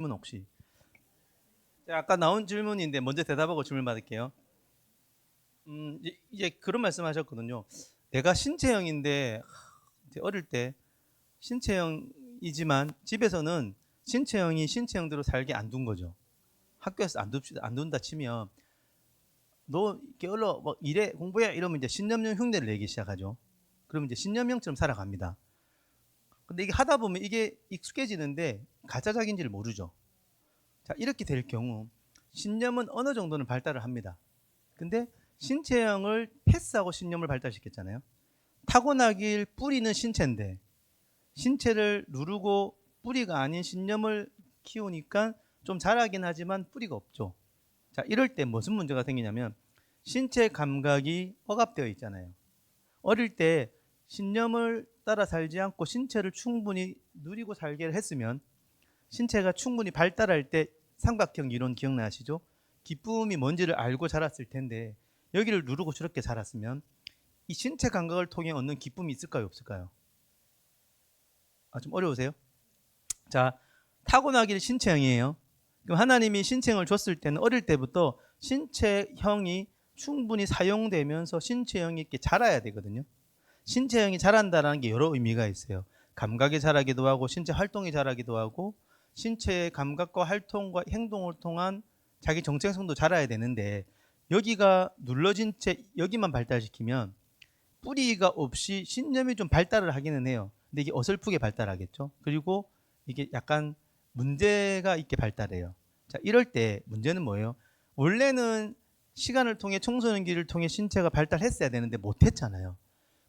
질문 혹시? 아까 나온 질문인데 먼저 대답하고 질문 받을게요. 이제 그런 말씀하셨거든요. 내가 신체형인데 어릴 때 신체형이지만 집에서는 신체형이 신체형대로 살게 안 둔 거죠. 학교에서 안 둔다 치면 너 게을러 뭐 이래 공부해 이러면 이제 신념형 흉내를 내기 시작하죠. 그러면 이제 신념형처럼 살아갑니다. 근데 이게 하다 보면 이게 익숙해지는데 가짜작인지를 모르죠. 자, 이렇게 될 경우 신념은 어느 정도는 발달을 합니다. 근데 신체형을 패스하고 신념을 발달시켰잖아요. 타고나길 뿌리는 신체인데 신체를 누르고 뿌리가 아닌 신념을 키우니까 좀 자라긴 하지만 뿌리가 없죠. 자, 이럴 때 무슨 문제가 생기냐면 신체 감각이 억압되어 있잖아요. 어릴 때 신념을 따라 살지 않고 신체를 충분히 누리고 살게 했으면 신체가 충분히 발달할 때 삼각형 이론 기억나시죠? 기쁨이 뭔지를 알고 자랐을 텐데 여기를 누르고 저렇게 자랐으면 이 신체 감각을 통해 얻는 기쁨이 있을까요, 없을까요? 좀 어려우세요? 자, 타고나기를 신체형이에요. 그럼 하나님이 신체형을 줬을 때는 어릴 때부터 신체형이 충분히 사용되면서 신체형이 이렇게 자라야 되거든요. 신체형이 자란다는 게 여러 의미가 있어요. 감각이 자라기도 하고 신체 활동이 자라기도 하고 신체의 감각과 활동과 행동을 통한 자기 정체성도 자라야 되는데 여기가 눌러진 채 여기만 발달시키면 뿌리가 없이 신념이 좀 발달을 하기는 해요. 근데 이게 어설프게 발달하겠죠. 그리고 이게 약간 문제가 있게 발달해요. 자, 이럴 때 문제는 뭐예요? 원래는 시간을 통해 청소년기를 통해 신체가 발달했어야 되는데 못했잖아요.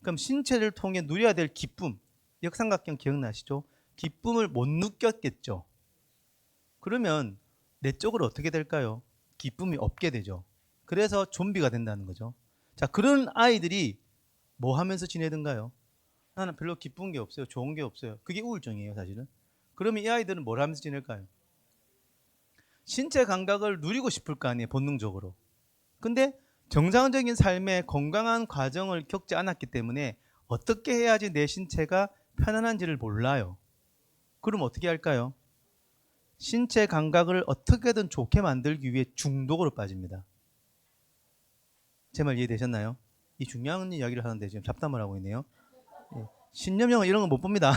그럼 신체를 통해 누려야 될 기쁨, 역삼각형 기억나시죠? 기쁨을 못 느꼈겠죠. 그러면 내 쪽으로 어떻게 될까요? 기쁨이 없게 되죠. 그래서 좀비가 된다는 거죠. 자, 그런 아이들이 뭐 하면서 지내든가요? 나는 별로 기쁜 게 없어요. 좋은 게 없어요. 그게 우울증이에요, 사실은. 그러면 이 아이들은 뭘 하면서 지낼까요? 신체 감각을 누리고 싶을 거 아니에요, 본능적으로. 근데 정상적인 삶의 건강한 과정을 겪지 않았기 때문에 어떻게 해야지 내 신체가 편안한지를 몰라요. 그럼 어떻게 할까요? 신체 감각을 어떻게든 좋게 만들기 위해 중독으로 빠집니다. 제 말 이해되셨나요? 이 중요한 이야기를 하는데 지금 잡담을 하고 있네요. 신념형은 이런 거 못 봅니다.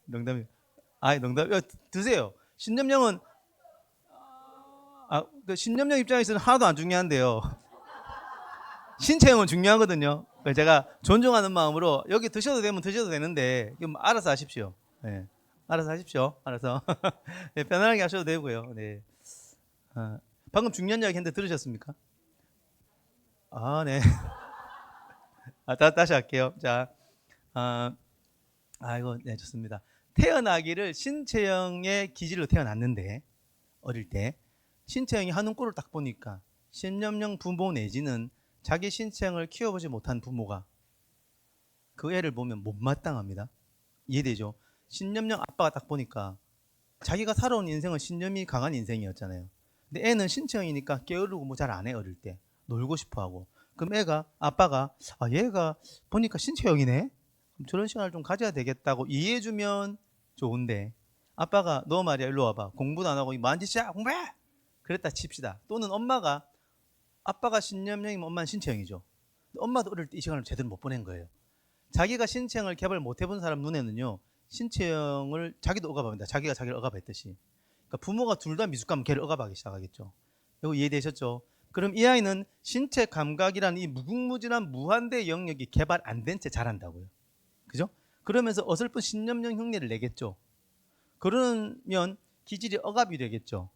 농담이. 농담. 드세요. 신념형은 그 신념형 입장에서는 하나도 안 중요한데요. 신체형은 중요하거든요. 제가 존중하는 마음으로 여기 드셔도 되면 드셔도 되는데 알아서 하십시오. 네. 알아서 하십시오. 알아서 네, 편안하게 하셔도 되고요. 네. 방금 중요한 이야기 했는데 들으셨습니까? 네. 다시 할게요. 자, 이거 네 좋습니다. 태어나기를 신체형의 기질로 태어났는데 어릴 때 신체형이 하는 꼴을 딱 보니까 신념형 부모 내지는 자기 신체형을 키워보지 못한 부모가 그 애를 보면 못마땅합니다. 이해되죠? 신념형 아빠가 딱 보니까 자기가 살아온 인생은 신념이 강한 인생이었잖아요. 근데 애는 신체형이니까 게으르고 뭐 잘 안 해. 어릴 때 놀고 싶어하고. 그럼 아빠가 얘가 보니까 신체형이네. 그럼 저런 시간을 좀 가져야 되겠다고 이해해주면 좋은데 아빠가 너 말이야 일로 와봐. 공부도 안 하고 뭐한 짓이야 공부해. 그랬다 칩시다. 또는 아빠가 신념형이면 엄마는 신체형이죠. 엄마도 어릴 때 이 시간을 제대로 못 보낸 거예요. 자기가 신체형을 개발 못 해본 사람 눈에는요 신체형을 자기도 억압합니다. 자기가 자기를 억압했듯이. 그러니까 부모가 둘 다 미숙하면 걔를 억압하기 시작하겠죠. 이거 이해되셨죠? 그럼 이 아이는 신체 감각이라는 이 무궁무진한 무한대 영역이 개발 안 된 채 자란다고요. 그죠? 그러면서 어설픈 신념형 흉내를 내겠죠. 그러면 기질이 억압이 되겠죠.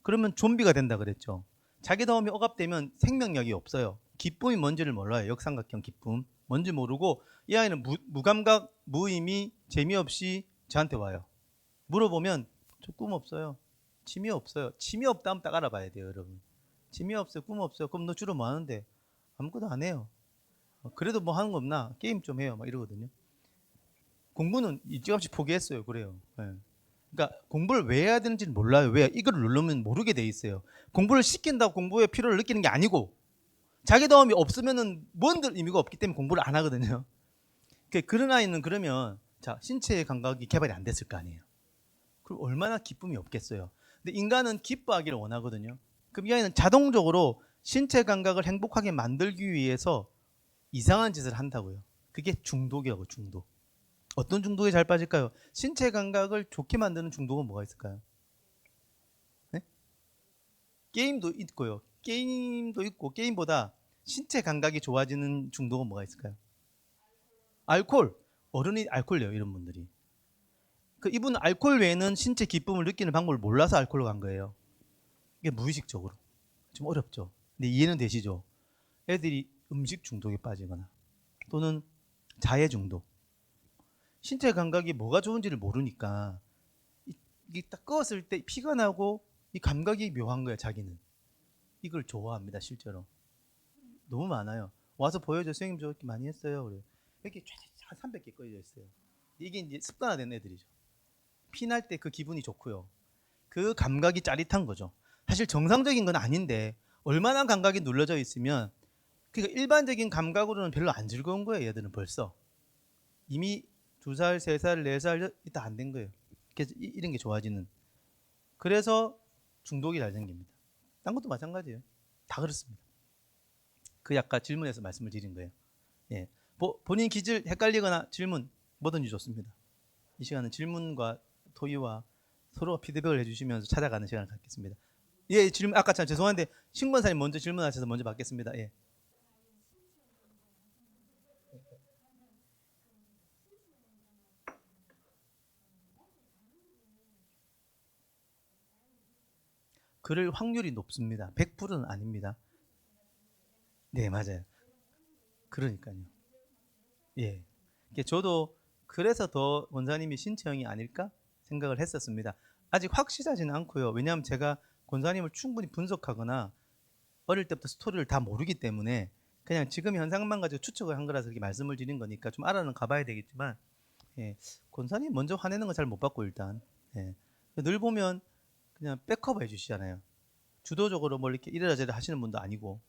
그러면 좀비가 된다 그랬죠. 자기 다움이 억압되면 생명력이 없어요. 기쁨이 뭔지를 몰라요. 역삼각형 기쁨. 뭔지 모르고 이 아이는 무감각, 무의미, 재미없이 저한테 와요. 물어보면 저 꿈 없어요. 취미 없어요. 취미 없다 하면 딱 알아봐야 돼요, 여러분. 취미 없어요. 꿈 없어요. 그럼 너 주로 뭐 하는데? 아무것도 안 해요. 그래도 뭐 하는 거 없나? 게임 좀 해요. 막 이러거든요. 공부는 일찌감치 포기했어요. 그래요. 네. 그러니까 공부를 왜 해야 되는지는 몰라요. 왜 이걸 누르면 모르게 돼 있어요. 공부를 시킨다고 공부에 필요를 느끼는 게 아니고 자기 도움이 없으면은 뭔들 의미가 없기 때문에 공부를 안 하거든요. 그런 아이는 그러면 자 신체의 감각이 개발이 안 됐을 거 아니에요. 그럼 얼마나 기쁨이 없겠어요. 근데 인간은 기뻐하기를 원하거든요. 그럼 이 아이는 자동적으로 신체 감각을 행복하게 만들기 위해서 이상한 짓을 한다고요. 그게 중독이라고, 중독. 어떤 중독에 잘 빠질까요? 신체 감각을 좋게 만드는 중독은 뭐가 있을까요? 네? 게임도 있고요. 게임도 있고, 게임보다 신체 감각이 좋아지는 중독은 뭐가 있을까요? 알코올. 어른이 알코올이에요, 이런 분들이. 이분은 알코올 외에는 신체 기쁨을 느끼는 방법을 몰라서 알코올로 간 거예요. 이게 무의식적으로. 좀 어렵죠. 근데 이해는 되시죠? 애들이 음식 중독에 빠지거나 또는 자해 중독. 신체 감각이 뭐가 좋은지를 모르니까 이게 딱 끄었을 때 피가 나고 이 감각이 묘한 거예요, 자기는. 이걸 좋아합니다, 실제로. 너무 많아요. 와서 보여줘, 선생님 저 이렇게 많이 했어요. 그래. 이렇게 한 300개 꺼져 있어요. 이게 이제 습관화된 애들이죠. 피날 때 그 기분이 좋고요. 그 감각이 짜릿한 거죠. 사실 정상적인 건 아닌데 얼마나 감각이 눌러져 있으면 그러니까 일반적인 감각으로는 별로 안 즐거운 거예요. 얘들은 벌써 이미 2살, 3살, 4살 이따 안 된 거예요. 그래서 이런 게 좋아지는. 그래서 중독이 잘 생깁니다. 딴 것도 마찬가지예요. 다 그렇습니다. 그 아까 질문에서 말씀을 드린 거예요. 예. 본인 기질 헷갈리거나 질문 뭐든지 좋습니다. 이 시간은 질문과 토의와 서로 피드백을 해주시면서 찾아가는 시간을 갖겠습니다. 예, 질문 아까 참 죄송한데 신권사님 먼저 질문하셔서 먼저 받겠습니다. 예. 그럴 확률이 높습니다. 100%는 아닙니다. 네, 맞아요. 그러니까요. 예. 저도 그래서 더 권사님이 신체형이 아닐까 생각을 했었습니다. 아직 확실하지는 않고요. 왜냐하면 제가 권사님을 충분히 분석하거나 어릴 때부터 스토리를 다 모르기 때문에 그냥 지금 현상만 가지고 추측을 한 거라서 이렇게 말씀을 드린 거니까 좀 알아는 가봐야 되겠지만, 예, 권사님 먼저 화내는 거 잘 못 받고 일단, 예, 늘 보면 그냥 백커버 해주시잖아요. 주도적으로 뭘 이렇게 이래라 저래라 하시는 분도 아니고,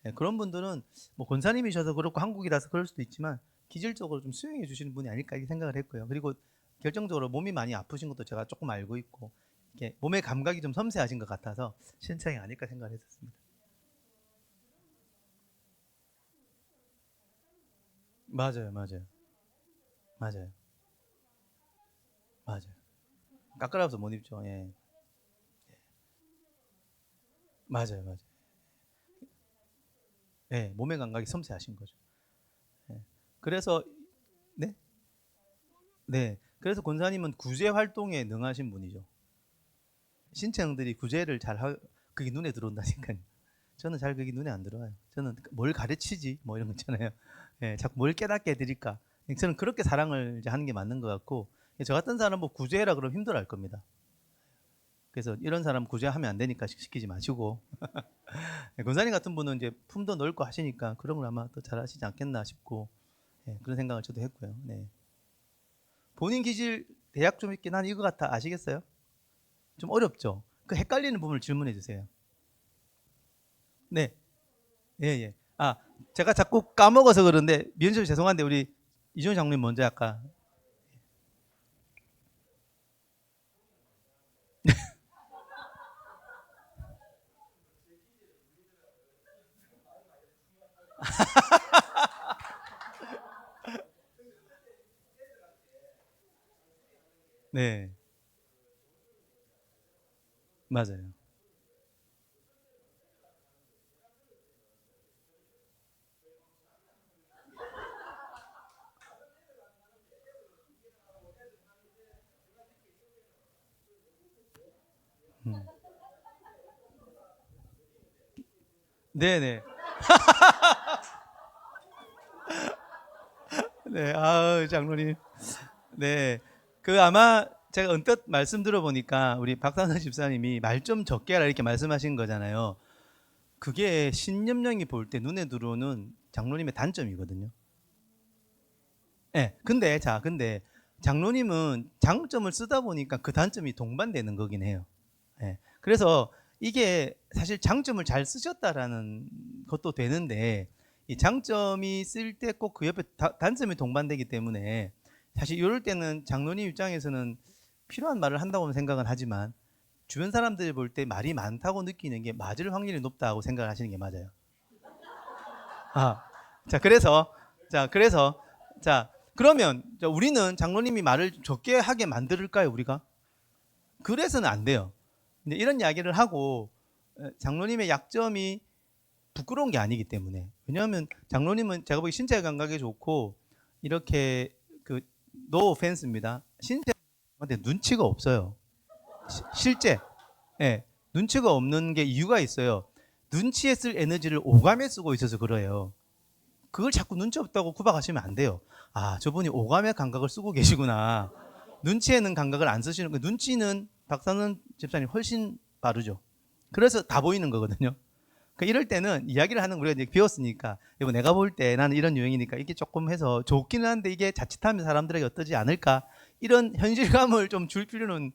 예, 그런 분들은 뭐 권사님이셔서 그렇고 한국이라서 그럴 수도 있지만 기질적으로 좀 수용해 주시는 분이 아닐까 이렇게 생각을 했고요. 그리고 결정적으로 몸이 많이 아프신 것도 제가 조금 알고 있고, 이렇게 몸의 감각이 좀 섬세하신 것 같아서 신청이 아닐까 생각을 했었습니다. 맞아요, 맞아요, 맞아요, 맞아요. 까끌어서 못 입죠. 예, 맞아요, 맞아요. 예, 몸의 감각이 섬세하신 거죠. 예. 그래서 네, 네. 그래서 권사님은 구제 활동에 능하신 분이죠. 신체형들이 구제를 잘 그게 눈에 들어온다니까요. 저는 잘 그게 눈에 안 들어와요. 저는 뭘 가르치지 뭐 이런 거 있잖아요. 예, 자꾸 뭘 깨닫게 해드릴까. 저는 그렇게 사랑을 이제 하는 게 맞는 것 같고, 저 같은 사람 뭐 구제해라 그러면 힘들어할 겁니다. 그래서 이런 사람 구제하면 안 되니까 시키지 마시고, 권사님 같은 분은 이제 품도 넓고 하시니까 그런 걸 아마 더 잘하시지 않겠나 싶고, 예, 그런 생각을 저도 했고요. 네. 본인 기질 대학 좀 있긴 한 이거 같아 아시겠어요? 좀 어렵죠. 그 헷갈리는 부분을 질문해 주세요. 네, 예, 예. 아, 제가 자꾸 까먹어서 그런데 미연씨 죄송한데 우리 이종 장로님 먼저 아까. 네, 맞아요. 음. 네, 네, 네. 아, 장로님. 네, 아마 제가 언뜻 말씀 들어보니까 우리 박상선 집사님이 말 좀 적게 하라 이렇게 말씀하신 거잖아요. 그게 신념령이 볼 때 눈에 들어오는 장로님의 단점이거든요. 예. 근데 장로님은 장점을 쓰다 보니까 그 단점이 동반되는 거긴 해요. 예. 그래서 이게 사실 장점을 잘 쓰셨다라는 것도 되는데 이 장점이 쓸 때 꼭 그 옆에 단점이 동반되기 때문에 사실 이럴 때는 장로님 입장에서는 필요한 말을 한다고는 생각은 하지만 주변 사람들이 볼 때 말이 많다고 느끼는 게 맞을 확률이 높다고 생각을 하시는 게 맞아요. 아, 자 그래서 자 그러면 우리는 장로님이 말을 적게 하게 만들까요 우리가? 그래서는 안 돼요. 근데 이런 이야기를 하고 장로님의 약점이 부끄러운 게 아니기 때문에. 왜냐하면 장로님은 제가 보기 신체 감각이 좋고 이렇게 그 no offense입니다. 신체한테 눈치가 없어요. 실제 예, 눈치가 없는 게 이유가 있어요. 눈치에 쓸 에너지를 오감에 쓰고 있어서 그래요. 그걸 자꾸 눈치 없다고 구박하시면 안 돼요. 아, 저분이 오감의 감각을 쓰고 계시구나. 눈치에는 감각을 안 쓰시는 거. 눈치는 박사는 집사님 훨씬 빠르죠. 그래서 다 보이는 거거든요. 그러니까 이럴 때는 이야기를 하는 우리가 이제 배웠으니까 이거 내가 볼 때 나는 이런 유형이니까 이게 조금 해서 좋기는 한데 이게 자칫하면 사람들에게 어떠지 않을까 이런 현실감을 좀 줄 필요는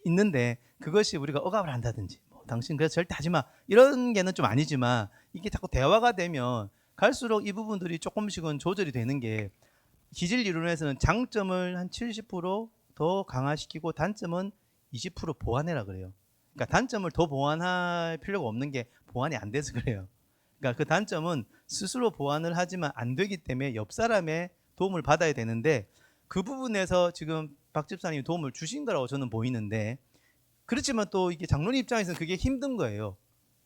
있는데 그것이 우리가 억압을 한다든지 뭐, 당신 그래서 절대 하지 마 이런 게는 좀 아니지만 이게 자꾸 대화가 되면 갈수록 이 부분들이 조금씩은 조절이 되는 게 기질 이론에서는 장점을 한 70% 더 강화시키고 단점은 20% 보완해라 그래요. 그러니까 단점을 더 보완할 필요가 없는 게 보완이 안 돼서 그래요. 그러니까 그 단점은 스스로 보완을 하지만 안 되기 때문에 옆 사람의 도움을 받아야 되는데 그 부분에서 지금 박 집사님이 도움을 주신 거라고 저는 보이는데 그렇지만 또 이게 장로님 입장에서는 그게 힘든 거예요.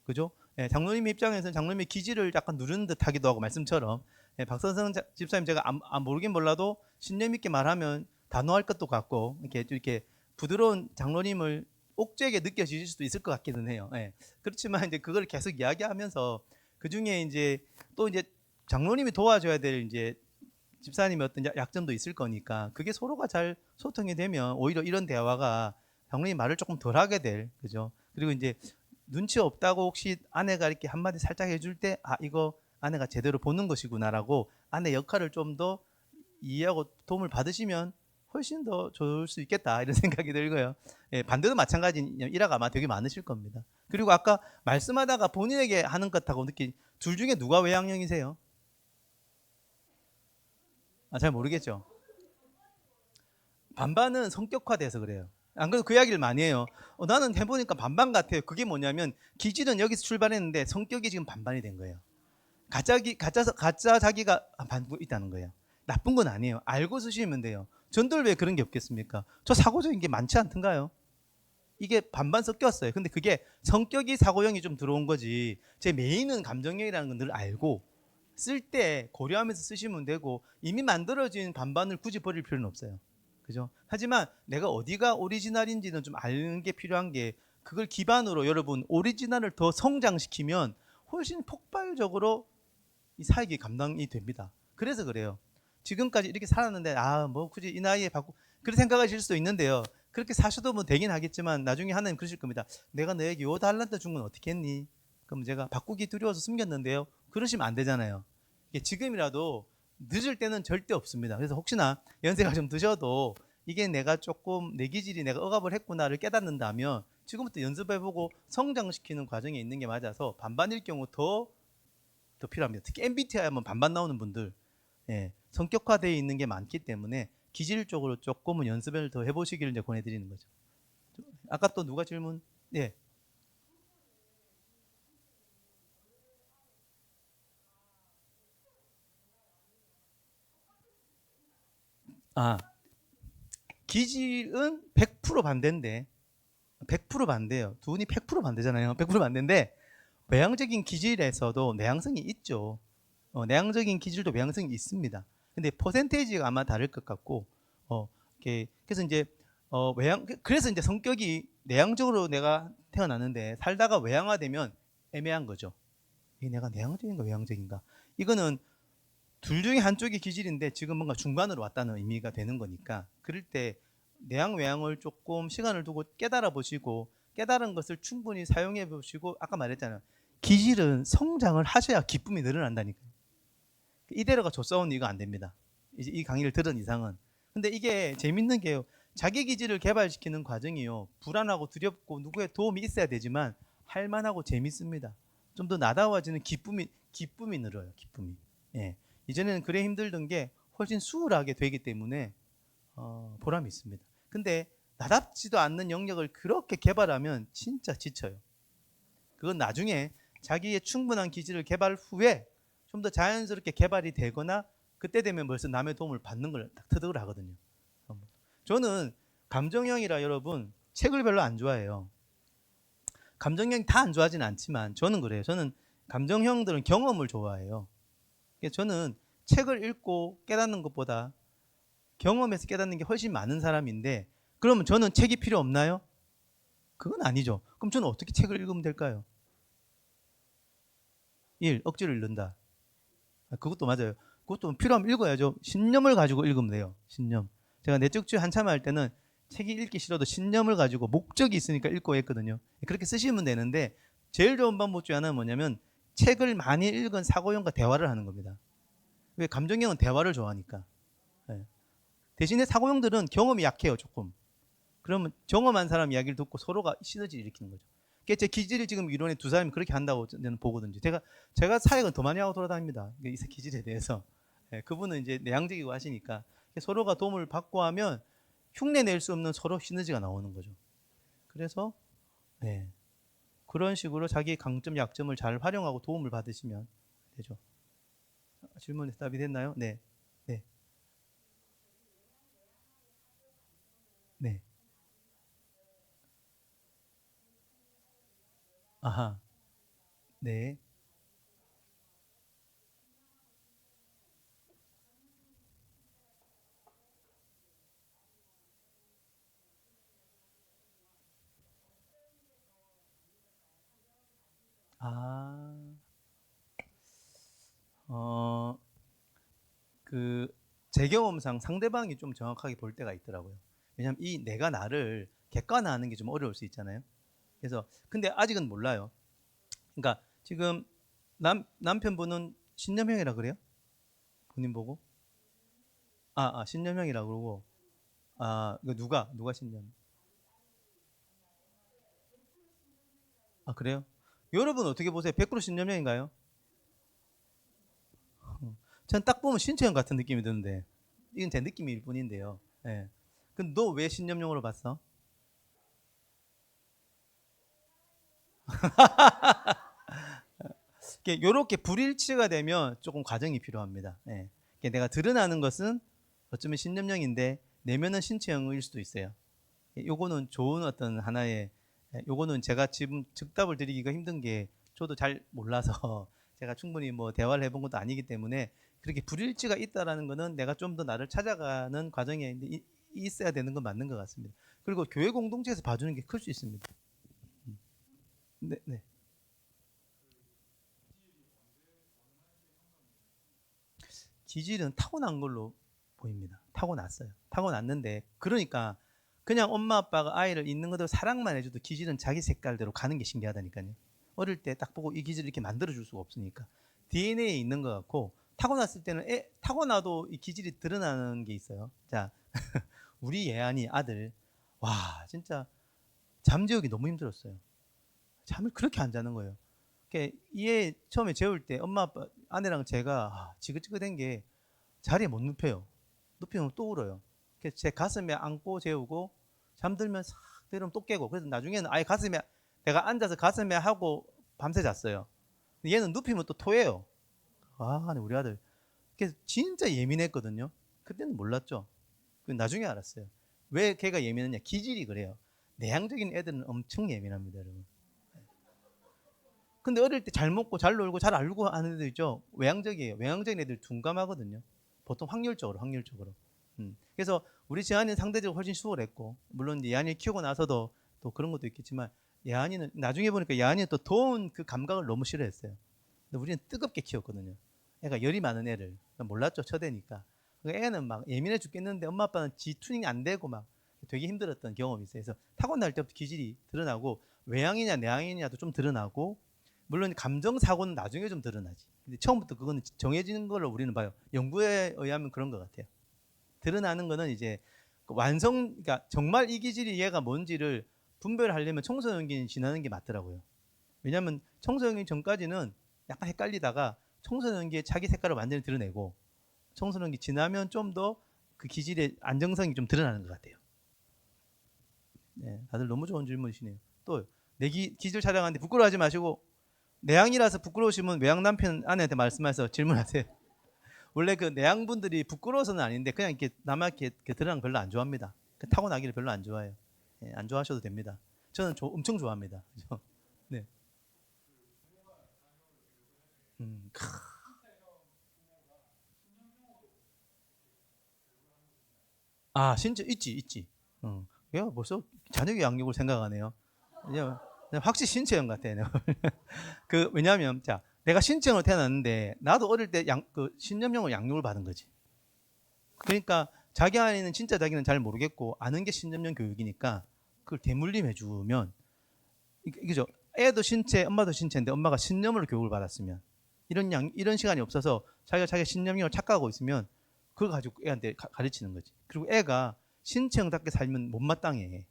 그죠? 예, 장로님 입장에서는 장로님의 기질을 약간 누르는 듯 하기도 하고 말씀처럼 예, 박선성 집사님 제가 모르긴 몰라도 신념 있게 말하면 단호할 것도 같고 이렇게 부드러운 장로님을 옥죄게 느껴지실 수도 있을 것 같기는 해요. 예. 그렇지만 이제 그걸 계속 이야기하면서 그 중에 이제 또 이제 장로님이 도와줘야 될 이제 집사님의 어떤 약점도 있을 거니까 그게 서로가 잘 소통이 되면 오히려 이런 대화가 장로님 말을 조금 덜 하게 될 그죠. 그리고 이제 눈치 없다고 혹시 아내가 이렇게 한마디 살짝 해줄 때 아 이거 아내가 제대로 보는 것이구나라고 아내 역할을 좀 더 이해하고 도움을 받으시면 훨씬 더 좋을 수 있겠다 이런 생각이 들고요. 예, 반대도 마찬가지인 일화가 아마 되게 많으실 겁니다. 그리고 아까 말씀하다가 본인에게 하는 것하고 느낀 둘 중에 누가 외향형이세요? 아, 잘 모르겠죠. 반반은 성격화돼서 그래요. 안 그래도 그 이야기를 많이 해요. 나는 해보니까 반반 같아요. 그게 뭐냐면 기질은 여기서 출발했는데 성격이 지금 반반이 된 거예요. 가짜 자기가 반 있다는 거예요. 나쁜 건 아니에요. 알고 쓰시면 돼요. 전들 왜 그런 게 없겠습니까? 저 사고적인 게 많지 않던가요? 이게 반반 섞였어요. 근데 그게 성격이 사고형이 좀 들어온 거지. 제 메인은 감정형이라는 건 늘 알고 쓸 때 고려하면서 쓰시면 되고 이미 만들어진 반반을 굳이 버릴 필요는 없어요. 그죠? 하지만 내가 어디가 오리지널인지는 좀 아는 게 필요한 게 그걸 기반으로 여러분 오리지널을 더 성장시키면 훨씬 폭발적으로 이 사역이 감당이 됩니다. 그래서 그래요. 지금까지 이렇게 살았는데 아 뭐 굳이 이 나이에 바꾸 그렇게 생각하실 수도 있는데요. 그렇게 사셔도 뭐 되긴 하겠지만 나중에 하나님 그러실 겁니다. 내가 너에게 요 달란트 준 건 어떻게 했니? 그럼 제가 바꾸기 두려워서 숨겼는데요. 그러시면 안 되잖아요. 이게 지금이라도 늦을 때는 절대 없습니다. 그래서 혹시나 연세가 좀 드셔도 이게 내가 조금 내 기질이 내가 억압을 했구나를 깨닫는다면 지금부터 연습해보고 성장시키는 과정에 있는 게 맞아서 반반일 경우 더 필요합니다. 특히 MBTI 하면 반반 나오는 분들 예, 성격화되어 있는 게 많기 때문에 기질적으로 조금은 연습을 더 해보시기를 이제 권해드리는 거죠. 아까 또 누가 질문? 예. 아, 기질은 100% 반대인데 100% 반대예요. 두 분이 100% 반대잖아요. 100% 반대인데 외향적인 기질에서도 내향성이 있죠. 내향적인 기질도 외향성이 있습니다. 근데 퍼센테이지가 아마 다를 것 같고 그래서 이제 그래서 이제 성격이 내향적으로 내가 태어났는데 살다가 외향화되면 애매한 거죠. 이게 내가 내향적인가 외향적인가? 이거는 둘 중에 한쪽이 기질인데 지금 뭔가 중간으로 왔다는 의미가 되는 거니까 그럴 때 내향 외향을 조금 시간을 두고 깨달아 보시고 깨달은 것을 충분히 사용해 보시고 아까 말했잖아요. 기질은 성장을 하셔야 기쁨이 늘어난다니까요. 이대로가 조싸운 이거 안 됩니다. 이제 이 강의를 들은 이상은. 근데 이게 재밌는 게요. 자기 기질을 개발시키는 과정이요. 불안하고 두렵고 누구의 도움이 있어야 되지만 할만하고 재밌습니다. 좀 더 나다워지는 기쁨이 늘어요. 기쁨이. 예. 이전에는 그래 힘들던 게 훨씬 수월하게 되기 때문에 보람이 있습니다. 근데 나답지도 않는 영역을 그렇게 개발하면 진짜 지쳐요. 그건 나중에 자기의 충분한 기질을 개발 후에 좀 더 자연스럽게 개발이 되거나 그때 되면 벌써 남의 도움을 받는 걸 딱 터득을 하거든요. 저는 감정형이라 여러분 책을 별로 안 좋아해요. 감정형이 다 안 좋아하진 않지만 저는 그래요. 저는 감정형들은 경험을 좋아해요. 저는 책을 읽고 깨닫는 것보다 경험에서 깨닫는 게 훨씬 많은 사람인데, 그러면 저는 책이 필요 없나요? 그건 아니죠. 그럼 저는 어떻게 책을 읽으면 될까요? 1. 억지로 읽는다. 그것도 맞아요. 그것도 필요하면 읽어야죠. 신념을 가지고 읽으면 돼요. 신념. 제가 내적주의 한참 할 때는 책이 읽기 싫어도 신념을 가지고 목적이 있으니까 읽고 했거든요. 그렇게 쓰시면 되는데 제일 좋은 방법 중에 하나는 뭐냐면 책을 많이 읽은 사고형과 대화를 하는 겁니다. 왜? 감정형은 대화를 좋아하니까. 대신에 사고형들은 경험이 약해요. 조금. 그러면 경험한 사람 이야기를 듣고 서로가 시너지를 일으키는 거죠. 제 기질을 지금 이론에 두 사람이 그렇게 한다고 저는 보거든요. 제가 사역은 더 많이 하고 돌아다닙니다. 이 기질에 대해서. 그분은 이제 내향적이고 하시니까 서로가 도움을 받고 하면 흉내 낼 수 없는 서로 시너지가 나오는 거죠. 그래서 그런 식으로 자기의 강점, 약점을 잘 활용하고 도움을 받으시면 되죠. 질문에 답이 됐나요? 네. 네. 네. 아하. 네. 아. 제 경험상 상대방이 좀 정확하게 볼 때가 있더라고요. 왜냐하면 이 내가 나를 객관화하는 게 좀 어려울 수 있잖아요. 그래서 근데 아직은 몰라요. 그러니까 지금 남편분은 신념형이라 그래요? 본인 보고? 신념형이라 그러고. 이거 누가 신념? 그래요? 여러분 어떻게 보세요? 100% 신념형인가요? 전 딱 보면 신체형 같은 느낌이 드는데 이건 제 느낌일 뿐인데요. 예. 근데 너 왜 신념형으로 봤어? 이렇게 불일치가 되면 조금 과정이 필요합니다. 내가 드러나는 것은 어쩌면 신념형인데 내면은 신체형일 수도 있어요. 요거는 좋은 어떤 하나의, 요거는 제가 지금 즉답을 드리기가 힘든 게 저도 잘 몰라서 제가 충분히 뭐 대화를 해본 것도 아니기 때문에 그렇게 불일치가 있다라는 거는 내가 좀 더 나를 찾아가는 과정에 있어야 되는 건 맞는 것 같습니다. 그리고 교회 공동체에서 봐주는 게 클 수 있습니다. 네, 네. 기질은 타고난 걸로 보입니다. 타고났어요. 타고났는데 그러니까 그냥 엄마 아빠가 아이를 있는 그대로 사랑만 해줘도 기질은 자기 색깔대로 가는 게 신기하다니까요. 어릴 때 딱 보고 이 기질을 이렇게 만들어줄 수가 없으니까 DNA에 있는 것 같고 타고났을 때는 타고나도 이 기질이 드러나는 게 있어요. 자, 우리 예안이 아들 와 진짜 잠재우기 너무 힘들었어요. 잠을 그렇게 안 자는 거예요. 얘 처음에 재울 때 엄마 아빠 아내랑 제가 지긋지긋한 게 자리에 못 눕혀요. 눕히면 또 울어요. 그래서 제 가슴에 안고 재우고 잠들면 싹 내려오면 또 깨고, 그래서 나중에는 아예 가슴에 내가 앉아서 가슴에 하고 밤새 잤어요. 얘는 눕히면 또 토해요. 우리 아들. 그래서 진짜 예민했거든요. 그때는 몰랐죠. 나중에 알았어요. 왜 걔가 예민했냐? 기질이 그래요. 내향적인 애들은 엄청 예민합니다, 여러분. 근데 어릴 때 잘 먹고 잘 놀고 잘 알고 하는 애들 있죠. 외향적이에요. 외향적인 애들 둔감하거든요. 보통 확률적으로. 그래서 우리 재한이는 상대적으로 훨씬 수월했고, 물론 예한이를 키우고 나서도 또 그런 것도 있겠지만, 예한이는 나중에 보니까 예한이는 또 더운 그 감각을 너무 싫어했어요. 근데 우리는 뜨겁게 키웠거든요. 애가 열이 많은 애를. 몰랐죠, 첫애니까. 애는 막 예민해 죽겠는데 엄마 아빠는 지 튜닝이 안 되고 막 되게 힘들었던 경험이 있어요. 그래서 타고날 때부터 기질이 드러나고, 외향이냐 내향이냐도 좀 드러나고, 물론 감정 사고는 나중에 좀 드러나지. 근데 처음부터 그거는 정해지는 걸로 우리는 봐요. 연구에 의하면 그런 것 같아요. 드러나는 거는 이제 그러니까 정말 이 기질이 얘가 뭔지를 분별하려면 청소년기 지나는 게 맞더라고요. 왜냐하면 청소년기 전까지는 약간 헷갈리다가 청소년기에 자기 색깔을 완전히 드러내고, 청소년기 지나면 좀 더 그 기질의 안정성이 좀 드러나는 것 같아요. 네, 다들 너무 좋은 질문이시네요. 또 기질 촬영하는데 부끄러워하지 마시고 내향이라서 부끄러우시면 외향 남편 아내한테 말씀해서 질문하세요. 원래 그 내향분들이 부끄러워서는 아닌데 그냥 이렇게 남한테 드러나는 거 별로 안 좋아합니다. 타고나기를 별로 안 좋아해요. 예, 안 좋아하셔도 됩니다. 저는 엄청 좋아합니다. 그죠? 네. 크. 아, 진짜 있지. 야, 벌써 자녀의 양육을 생각하네요. 그냥 확실히 신체형 같아요. 왜냐하면 자, 내가 신체형으로 태어났는데 나도 어릴 때 신념형으로 양육을 받은 거지. 그러니까 자기 안에는 진짜 자기는 잘 모르겠고 아는 게 신념형 교육이니까 그걸 대물림해주면 이거죠. 애도 신체, 엄마도 신체인데 엄마가 신념으로 교육을 받았으면 이런 시간이 없어서 자기가 자기 신념형을 착각하고 있으면 그걸 가지고 애한테 가르치는 거지. 그리고 애가 신체형답게 살면 못마땅해.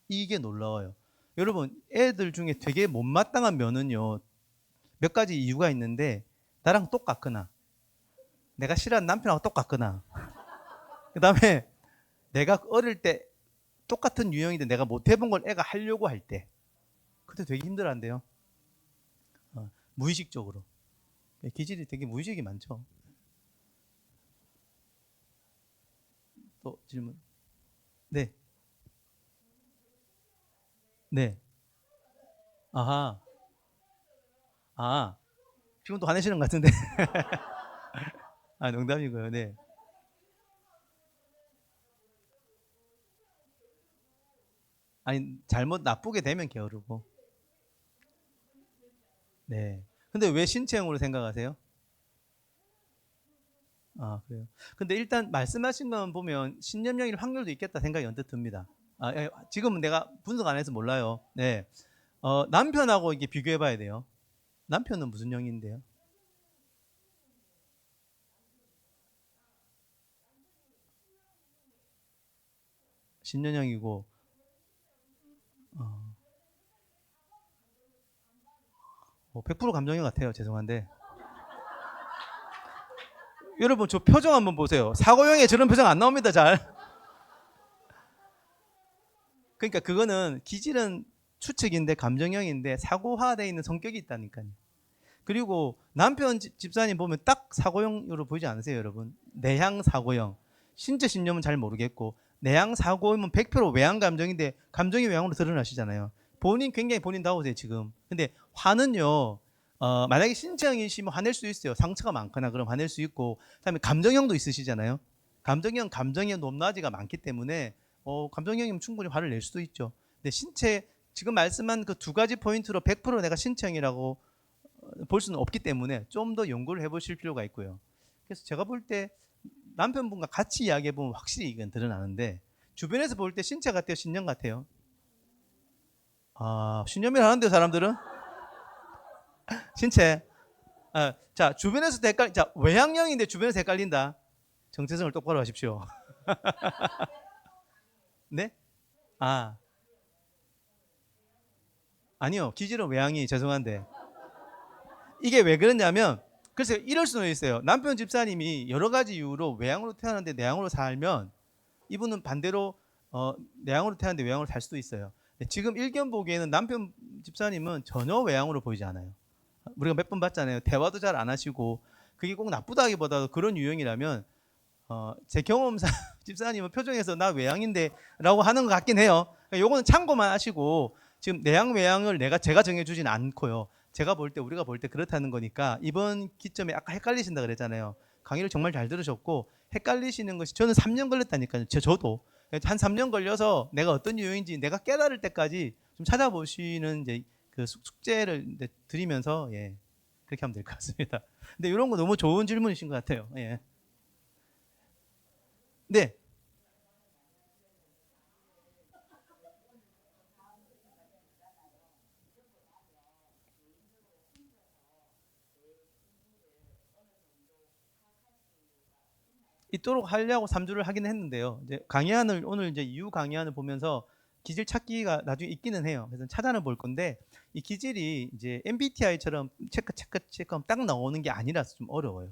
이게 놀라워요. 여러분, 애들 중에 되게 못마땅한 면은요, 몇 가지 이유가 있는데 나랑 똑같거나 내가 싫어하는 남편하고 똑같거나 그 다음에 내가 어릴 때 똑같은 유형인데 내가 못 해본 걸 애가 하려고 할 때 그때 되게 힘들어한대요. 무의식적으로. 기질이 되게 무의식이 많죠. 또 질문. 네. 네. 아하. 아, 지금도 화내시는 것 같은데. 아, 농담이고요. 네. 아니, 잘못 나쁘게 되면 게으르고. 네. 근데 왜 신체형으로 생각하세요? 아, 그래요. 근데 일단 말씀하신 건 보면 신념형일 확률도 있겠다 생각이 언뜻 듭니다. 지금은 내가 분석 안 해서 몰라요. 네. 남편하고 이게 비교해 봐야 돼요. 남편은 무슨 형인데요? 신념형이고, 100% 감정형 같아요. 죄송한데. 여러분, 저 표정 한번 보세요. 사고형에 저런 표정 안 나옵니다, 잘. 그러니까 그거는 기질은 추측인데 감정형인데 사고화되어 있는 성격이 있다니까요. 그리고 남편 집사님 보면 딱 사고형으로 보이지 않으세요, 여러분? 내향 사고형. 신체 신념은 잘 모르겠고 내향 사고면 100% 외향 감정인데 감정이 외향으로 드러나시잖아요. 본인 굉장히 본인다우세요 지금. 근데 화는요. 만약에 신체형이시면 화낼 수 있어요. 상처가 많거나 그럼 화낼 수 있고 그다음에 감정형도 있으시잖아요. 감정의 높낮이가 많기 때문에 감정형이면 충분히 화를 낼 수도 있죠. 근데 지금 말씀한 그 두 가지 포인트로 100% 내가 신체형이라고 볼 수는 없기 때문에 좀 더 연구를 해보실 필요가 있고요. 그래서 제가 볼 때 남편분과 같이 이야기해보면 확실히 이건 드러나는데 주변에서 볼 때 신체 같아요? 신념 같아요? 아, 신념이라 하는데요, 사람들은? 신체. 자, 주변에서 자, 외향형인데 주변에서 헷갈린다. 정체성을 똑바로 하십시오. 네? 아, 아니요. 기질은 외향이 죄송한데. 이게 왜 그러냐면 글쎄요, 이럴 수는 있어요. 남편 집사님이 여러 가지 이유로 외향으로 태어났는데 내향으로 살면 이분은 반대로 내향으로 태어났는데 외향으로 살 수도 있어요. 지금 일견 보기에는 남편 집사님은 전혀 외향으로 보이지 않아요. 우리가 몇 번 봤잖아요. 대화도 잘 안 하시고 그게 꼭 나쁘다기보다도 그런 유형이라면 제 경험상 집사님은 표정에서 나 외향인데 라고 하는 것 같긴 해요. 요거는 참고만 하시고 지금 내향 외향을 제가 정해주진 않고요. 제가 볼 때 우리가 볼 때 그렇다는 거니까 이번 기점에 아까 헷갈리신다 그랬잖아요. 강의를 정말 잘 들으셨고 헷갈리시는 것이 저는 3년 걸렸다니까요. 저도 한 3년 걸려서 내가 어떤 유형인지 내가 깨달을 때까지 좀 찾아보시는 이제 그 숙제를 드리면서 예 그렇게 하면 될 것 같습니다. 근데 이런 거 너무 좋은 질문이신 것 같아요. 예. 네. 있도록 하려고 3주를 하긴 했는데요. 이제 오늘 이제 이후 강의안을 보면서 기질 찾기가 나중에 있기는 해요. 그래서 찾아는 볼 건데 이 기질이 이제 MBTI처럼 체크하면 딱 나오는 게 아니라서 좀 어려워요.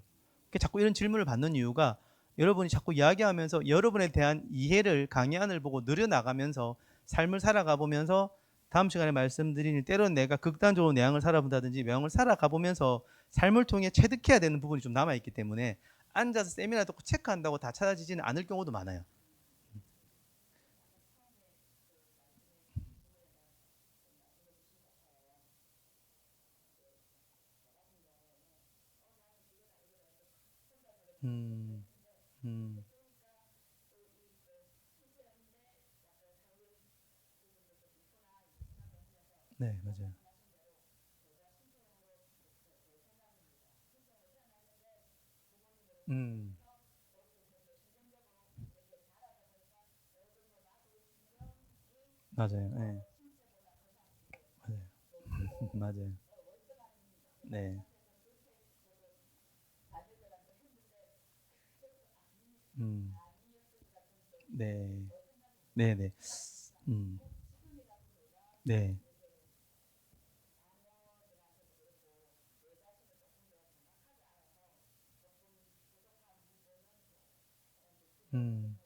자꾸 이런 질문을 받는 이유가 여러분이 자꾸 이야기하면서 여러분에 대한 이해를 강의안을 보고 늘어나가면서 삶을 살아가 보면서 다음 시간에 말씀드린 때로는 내가 극단적으로 내향을 살아본다든지 외향을 살아가 보면서 삶을 통해 체득해야 되는 부분이 좀 남아있기 때문에 앉아서 세미나 듣고 체크한다고 다 찾아지지는 않을 경우도 많아요. 음, 음, 네, 맞아요. 음, 맞아요. 네, 맞아요. 맞아요. 네, 음, 네, 네, 네, 음, 네, 음,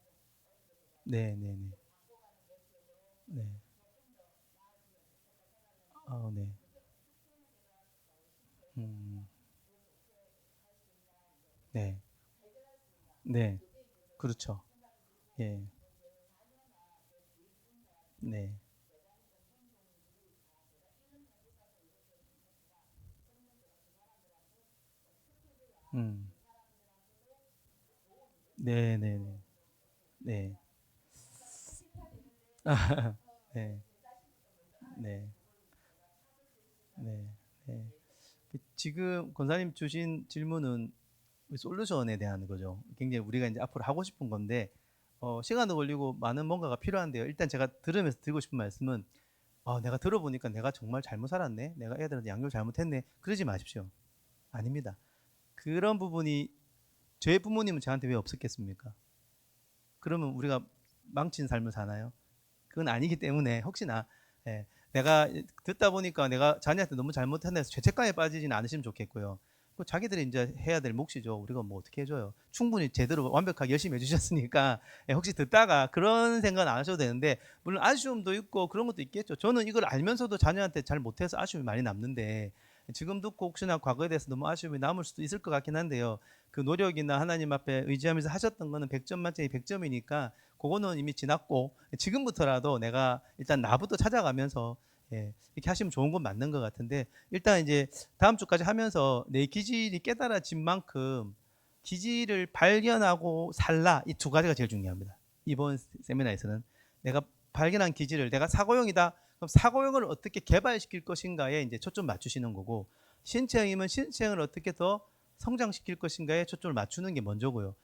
네, 네, 네, 네, 네, 음, 네, 네, 그렇죠. 예, 네, 음, 네, 네, 네, 네, 네, 네, 네, 네. 지금 권사님 주신 질문은 솔루션에 대한 거죠. 굉장히 우리가 이제 앞으로 하고 싶은 건데 시간도 걸리고 많은 뭔가가 필요한데요. 일단 제가 들으면서 드리고 싶은 말씀은 내가 들어보니까 내가 정말 잘못 살았네. 내가 애들한테 양육을 잘못했네. 그러지 마십시오. 아닙니다. 그런 부분이 제 부모님은 저한테 왜 없었겠습니까? 그러면 우리가 망친 삶을 사나요? 그건 아니기 때문에 혹시나 예, 내가 듣다 보니까 내가 자녀한테 너무 잘못했나 해서 죄책감에 빠지지는 않으시면 좋겠고요. 그 자기들이 이제 해야 될 몫이죠. 우리가 뭐 어떻게 해줘요. 충분히 제대로 완벽하게 열심히 해주셨으니까 혹시 듣다가 그런 생각은 안 하셔도 되는데 물론 아쉬움도 있고 그런 것도 있겠죠. 저는 이걸 알면서도 자녀한테 잘 못해서 아쉬움이 많이 남는데 지금 듣고 혹시나 과거에 대해서 너무 아쉬움이 남을 수도 있을 것 같긴 한데요. 그 노력이나 하나님 앞에 의지하면서 하셨던 거는 100점 만점에 100점이니까 그거는 이미 지났고 지금부터라도 내가 일단 나부터 찾아가면서 이렇게 하시면 좋은 건 맞는 것 같은데 일단 이제 다음 주까지 하면서 내 기질이 깨달아진 만큼 기질을 발견하고 살라 이 두 가지가 제일 중요합니다. 이번 세미나에서는 내가 발견한 기질을 내가 사고형이다. 그럼 사고형을 어떻게 개발시킬 것인가에 이제 초점 맞추시는 거고 신체형이면 신체형을 어떻게 더 성장시킬 것인가에 초점을 맞추는 게 먼저고요.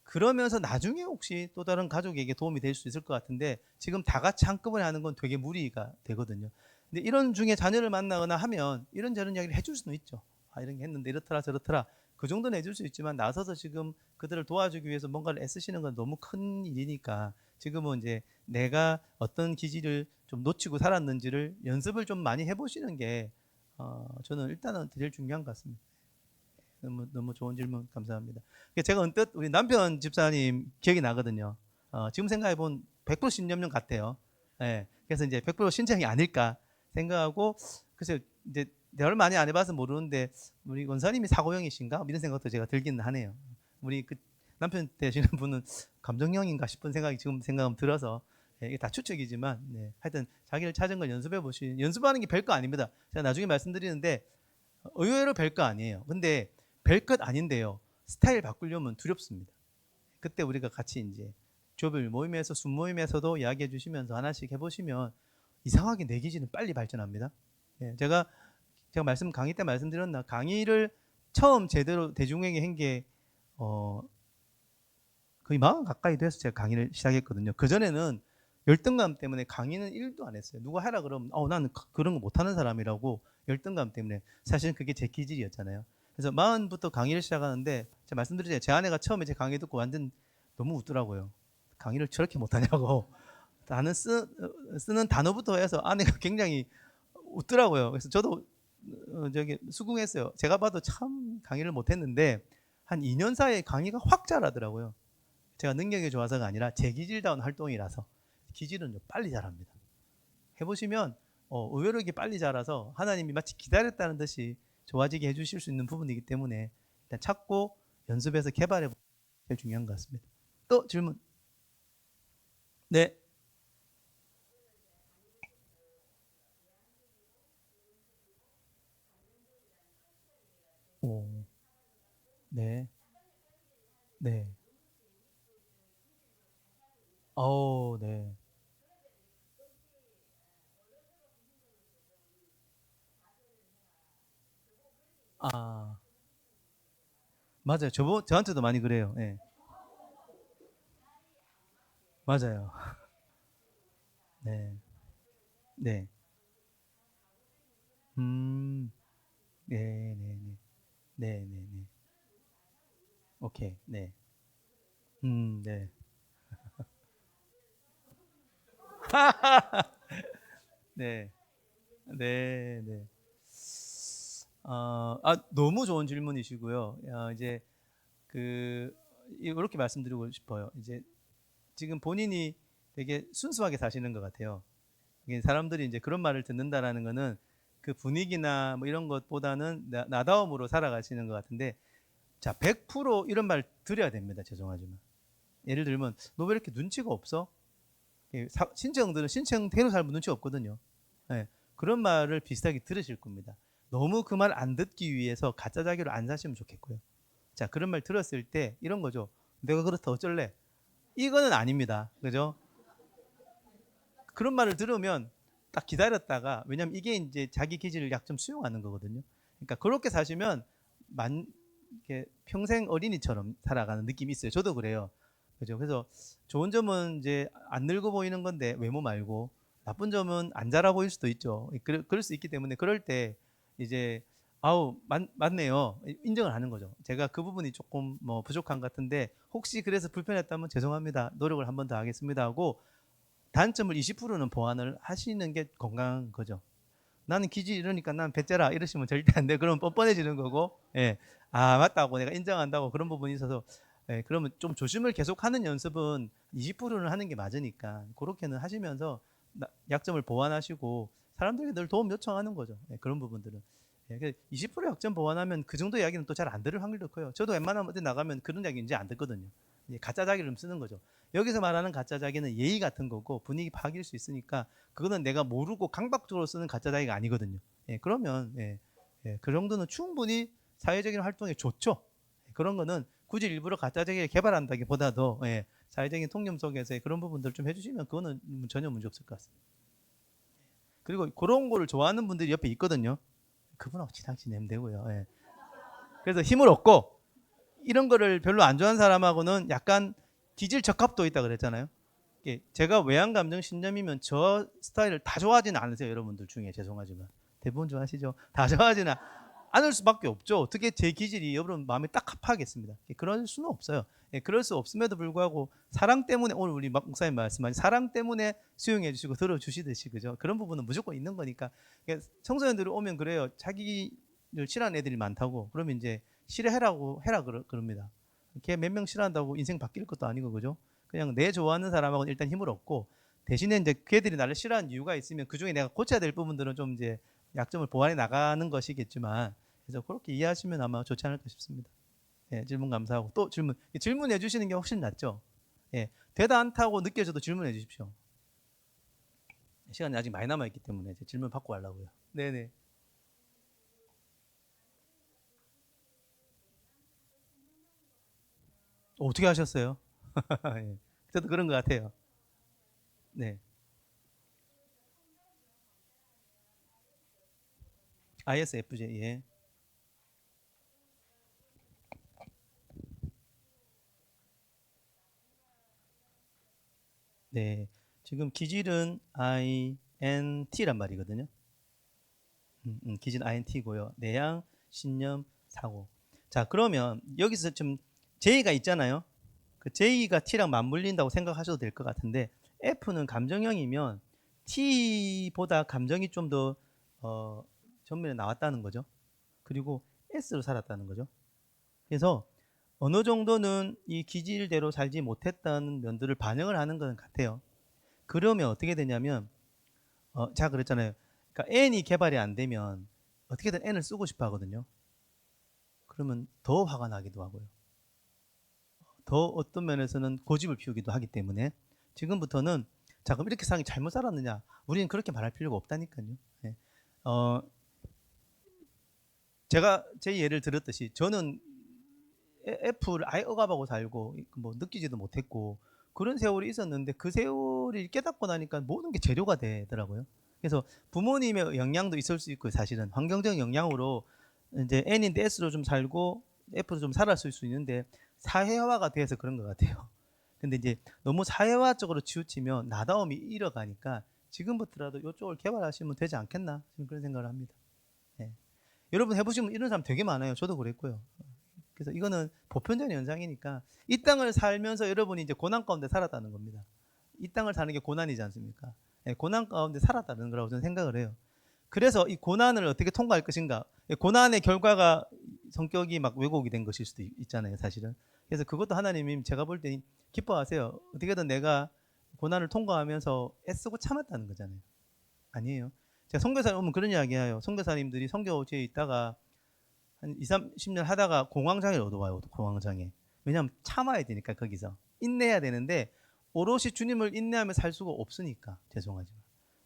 그러면서 나중에 혹시 또 다른 가족에게 도움이 될 수 있을 것 같은데 지금 다 같이 한꺼번에 하는 건 되게 무리가 되거든요. 근데 이런 중에 자녀를 만나거나 하면 이런저런 이야기를 해줄 수는 있죠. 이런 게 했는데 이렇더라 저렇더라. 그 정도는 해줄 수 있지만 나서서 지금 그들을 도와주기 위해서 뭔가를 애쓰시는 건 너무 큰 일이니까 지금은 이제 내가 어떤 기질을 좀 놓치고 살았는지를 연습을 좀 많이 해보시는 게 저는 일단은 제일 중요한 것 같습니다. 너무 너무 좋은 질문 감사합니다. 제가 언뜻 우리 남편 집사님 기억이 나거든요. 지금 생각해 본 100% 신념령 같아요. 예. 그래서 이제 100% 신청이 아닐까 생각하고 글쎄 이제 대화를 많이 안 해봐서 모르는데 우리 원사님이 사고형이신가 이런 생각도 제가 들기는 하네요. 우리 그 남편 되시는 분은 감정형인가 싶은 생각이 지금 생각은 들어서 이게 다 추측이지만 하여튼 자기를 찾은 걸 연습해 보시 연습하는 게 별거 아닙니다. 제가 나중에 말씀드리는데 의외로 별거 아니에요. 근데 별것 아닌데요. 스타일 바꾸려면 두렵습니다. 그때 우리가 같이 이제 조별 모임에서 순 모임에서도 이야기해 주시면서 하나씩 해보시면 이상하게 내 기질은 빨리 발전합니다. 제가 강의 때 말씀드렸나 강의를 처음 제대로 대중에게 한 게 거의 40 가까이 돼서 제가 강의를 시작했거든요. 그 전에는 열등감 때문에 강의는 1도 안 했어요. 누가 해라 그러면 나는 그런 거 못하는 사람이라고 열등감 때문에 사실은 그게 제 기질이었잖아요. 그래서 40부터 강의를 시작하는데 제가 말씀드리잖아요. 제 아내가 처음에 제 강의 듣고 완전 너무 웃더라고요. 강의를 저렇게 못하냐고. 쓰는 단어부터 해서 아내가 굉장히 웃더라고요. 그래서 저도 저기 수긍했어요. 제가 봐도 참 강의를 못했는데 한 2년 사이에 강의가 확 자라더라고요. 제가 능력이 좋아서가 아니라 제 기질다운 활동이라서. 기질은 좀 빨리 자랍니다. 해보시면 의외로 이게 빨리 자라서 하나님이 마치 기다렸다는 듯이 좋아지게 해주실 수 있는 부분이기 때문에 일단 찾고 연습해서 개발해 보는 게 제일 중요한 것 같습니다. 또 질문. 네. 오. 네. 네. 네. 아, 맞아요. 저한테도 많이 그래요. 예. 맞아요. 네. 네. 음. 네, 네, 네. 네, 네, 네. 오케이. 네. 네. 네. 네, 네. 너무 좋은 질문이시고요. 이제 이렇게 말씀드리고 싶어요. 이제 지금 본인이 되게 순수하게 사시는 것 같아요. 이게 사람들이 이제 그런 말을 듣는다라는 거는 그 분위기나 뭐 이런 것보다는 나다움으로 살아가시는 것 같은데, 자, 100% 이런 말 드려야 됩니다. 죄송하지만. 예를 들면, 너 왜 이렇게 눈치가 없어? 신체형들은 신체형대로 살면 눈치 없거든요. 예, 그런 말을 비슷하게 들으실 겁니다. 너무 그 말 안 듣기 위해서 가짜 자기로 안 사시면 좋겠고요. 자, 그런 말 들었을 때 이런 거죠. 내가 그렇다 어쩔래? 이거는 아닙니다. 그죠? 그런 말을 들으면 딱 기다렸다가, 왜냐면 이게 이제 자기 기질을 약점 수용하는 거거든요. 그러니까 그렇게 사시면 이렇게 평생 어린이처럼 살아가는 느낌이 있어요. 저도 그래요. 그죠? 그래서 좋은 점은 이제 안 늙어 보이는 건데 외모 말고, 나쁜 점은 안 자라 보일 수도 있죠. 그럴 수 있기 때문에 그럴 때 이제 맞네요. 인정을 하는 거죠. 제가 그 부분이 조금 뭐 부족한 것 같은데 혹시 그래서 불편했다면 죄송합니다. 노력을 한 번 더 하겠습니다 하고 단점을 20%는 보완을 하시는 게 건강한 거죠. 나는 기지 이러니까 난 배째라 이러시면 절대 안 돼. 그러면 뻔뻔해지는 거고, 예. 아, 맞다고 내가 인정한다고 그런 부분이 있어서, 예. 그러면 좀 조심을 계속하는 연습은 20%는 하는 게 맞으니까 그렇게는 하시면서 약점을 보완하시고 사람들에게 늘 도움 요청하는 거죠. 예, 그런 부분들은. 예, 20% 약점 보완하면 그 정도 이야기는 또 잘 안 들을 확률도 커요. 저도 웬만하면 어디 나가면 그런 이야기 이제 안 듣거든요. 가짜 자기를 좀 쓰는 거죠. 여기서 말하는 가짜 자기는 예의 같은 거고 분위기 파악일 수 있으니까 그거는 내가 모르고 강박적으로 쓰는 가짜 자기가 아니거든요. 예, 그러면 그 정도는 충분히 사회적인 활동에 좋죠. 그런 거는 굳이 일부러 가짜 자기를 개발한다기보다도 사회적인 통념 속에서 그런 부분들 좀 해주시면 그거는 전혀 문제 없을 것 같습니다. 그리고 그런 거를 좋아하는 분들이 옆에 있거든요. 그분하고 친하게 지내면 되고요. 예. 그래서 힘을 얻고 이런 거를 별로 안 좋아하는 사람하고는 약간 기질 적합도 있다 그랬잖아요. 제가 외향 감정 신념이면 저 스타일을 다 좋아하지는 않으세요. 여러분들 중에 죄송하지만 대부분 좋아하시죠. 다 좋아하지는 않을 수밖에 없죠. 어떻게 제 기질이 여러분 마음에 딱 합하겠습니다. 그럴 수는 없어요. 그럴 수 없음에도 불구하고 사랑 때문에, 오늘 우리 목사님 말씀하신 사랑 때문에 수용해 주시고 들어주시듯이, 그죠? 그런 부분은 무조건 있는 거니까. 청소년들이 오면 그래요. 자기를 싫어하는 애들이 많다고. 그러면 이제 싫어해라고 해라 그럽니다. 걔 몇 명 싫어한다고 인생 바뀔 것도 아니고, 그죠? 그냥 내 좋아하는 사람하고는 일단 힘을 얻고, 대신에 이제 걔들이 나를 싫어하는 이유가 있으면 그 중에 내가 고쳐야 될 부분들은 좀 이제 약점을 보완해 나가는 것이겠지만, 그래서 그렇게 이해하시면 아마 좋지 않을까 싶습니다. 예, 질문 감사하고 또 질문해 주시는 게 훨씬 낫죠. 예, 되다 않다고 느껴져도 질문해 주십시오. 시간이 아직 많이 남아 있기 때문에 이제 질문 받고 가려고요. 네네. 어떻게 하셨어요? 예, 저도 그런 것 같아요. 네, ISFJ. 예. 네, 지금 기질은 INT란 말이거든요. 기질 INT고요. 내향, 신념, 사고. 자, 그러면 여기서 좀 J가 있잖아요. 그 J가 T랑 맞물린다고 생각하셔도 될 것 같은데, F는 감정형이면 T보다 감정이 좀 더 전면에 나왔다는 거죠. 그리고 S로 살았다는 거죠. 그래서 어느 정도는 이 기질대로 살지 못했다는 면들을 반영을 하는 것 같아요. 그러면 어떻게 되냐면 제가 그랬잖아요. 그러니까 n이 개발이 안 되면 어떻게든 n을 쓰고 싶어 하거든요. 그러면 더 화가 나기도 하고요. 더 어떤 면에서는 고집을 피우기도 하기 때문에 지금부터는 자, 그럼 이렇게 상이 잘못 살았느냐? 우리는 그렇게 말할 필요가 없다니까요. 예. 제가 제 예를 들었듯이 저는 F를 아예 억압하고 살고 뭐 느끼지도 못했고 그런 세월이 있었는데 그 세월이 깨닫고 나니까 모든 게 재료가 되더라고요. 그래서 부모님의 영향도 있을 수 있고 사실은 환경적 영향으로 이제 N인데 S로 좀 살고 F로 좀 살았을 수 있는데 사회화가 돼서 그런 것 같아요. 근데 이제 너무 사회화적으로 치우치면 나다움이 잃어가니까 지금부터라도 이쪽을 개발하시면 되지 않겠나 그런 생각을 합니다. 예. 여러분 해보시면 이런 사람 되게 많아요. 저도 그랬고요. 그래서 이거는 보편적인 현상이니까 이 땅을 살면서 여러분이 이제 고난 가운데 살았다는 겁니다. 이 땅을 사는 게 고난이지 않습니까? 예, 고난 가운데 살았다는 거라고 저는 생각을 해요. 그래서 이 고난을 어떻게 통과할 것인가? 예, 고난의 결과가 성격이 막 왜곡이 된 것일 수도 있잖아요, 사실은. 그래서 그것도 하나님이 제가 볼 때 기뻐하세요. 어떻게든 내가 고난을 통과하면서 애쓰고 참았다는 거잖아요. 아니에요. 제가 선교사님 오면 그런 이야기 해요. 선교사님들이 선교지에 있다가 한 2, 30년 하다가 공황장애를 얻어와요. 공황장애. 왜냐하면 참아야 되니까 거기서. 인내해야 되는데 오롯이 주님을 인내하며 살 수가 없으니까 죄송하지만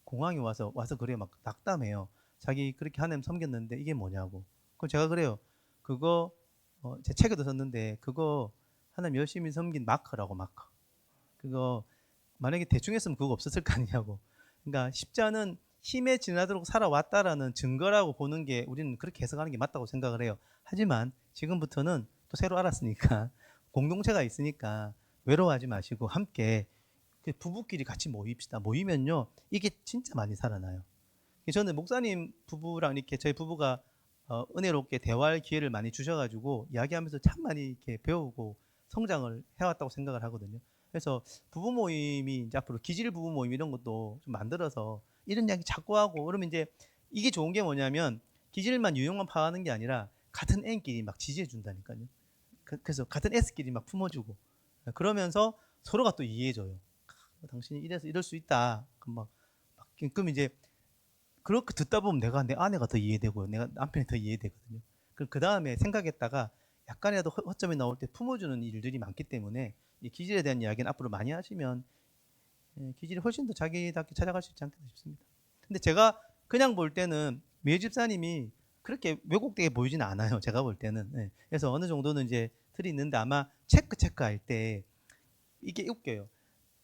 공황이 와서 그래요. 막 낙담해요. 자기 그렇게 하나님 섬겼는데 이게 뭐냐고. 그럼 제가 그래요. 그거 제 책에도 썼는데 그거 하나님 열심히 섬긴 마커라고 마커. 그거 만약에 대충 했으면 그거 없었을 거 아니냐고. 그러니까 십자는 힘에 지나도록 살아왔다라는 증거라고 보는 게 우리는 그렇게 해석하는 게 맞다고 생각을 해요. 하지만 지금부터는 또 새로 알았으니까 공동체가 있으니까 외로워하지 마시고 함께 부부끼리 같이 모입시다. 모이면요 이게 진짜 많이 살아나요. 저는 목사님 부부랑 이렇게 저희 부부가 은혜롭게 대화할 기회를 많이 주셔가지고 이야기하면서 참 많이 이렇게 배우고 성장을 해왔다고 생각을 하거든요. 그래서 부부 모임이 이제 앞으로 기질 부부 모임 이런 것도 좀 만들어서 이런 이야기 자꾸 하고 그러면 이제 이게 좋은 게 뭐냐면 기질만 유형만 파하는 게 아니라 같은 N끼리 막 지지해 준다니까요. 그래서 같은 S끼리 막 품어주고 그러면서 서로가 또 이해해줘요. 당신이 이래서 이럴 수 있다. 그럼 이제 그렇게 듣다 보면 내가 내 아내가 더 이해되고요. 내가 남편이 더 이해되거든요. 그 다음에 생각했다가 약간이라도 허점이 나올 때 품어주는 일들이 많기 때문에 이 기질에 대한 이야기는 앞으로 많이 하시면 기질이 훨씬 더 자기답게 찾아갈 수 있지 않겠나 싶습니다. 근데 제가 그냥 볼 때는 매 집사님이 그렇게 왜곡되게 보이지는 않아요. 제가 볼 때는. 네. 그래서 어느 정도는 이제 틀이 있는데 아마 체크할 때 이게 웃겨요.